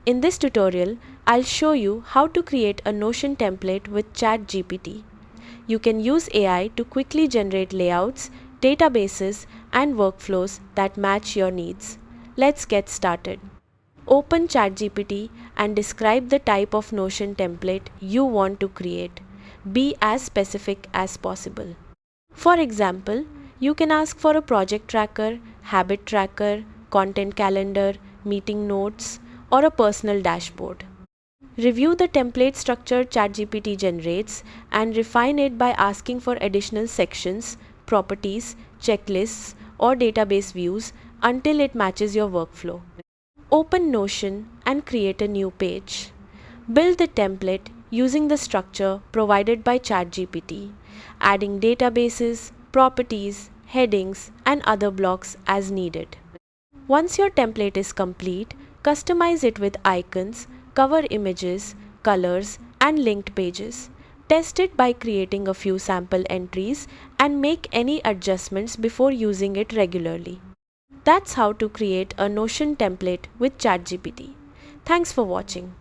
In this tutorial, I'll show you how to create a Notion template with ChatGPT. You can use AI to quickly generate layouts, databases, and workflows that match your needs. Let's get started. Open ChatGPT and describe the type of Notion template you want to create. Be as specific as possible. For example, you can ask for a project tracker, habit tracker, content calendar, meeting notes, or a personal dashboard. Review the template structure ChatGPT generates and refine it by asking for additional sections, properties, checklists, or database views until it matches your workflow. Open Notion and create a new page. Build the template using the structure provided by ChatGPT, adding databases, properties, headings, and other blocks as needed. Once your template is complete, customize it with icons, cover images, colors, and linked pages. Test it by creating a few sample entries and make any adjustments before using it regularly. That's how to create a Notion template with ChatGPT. Thanks for watching.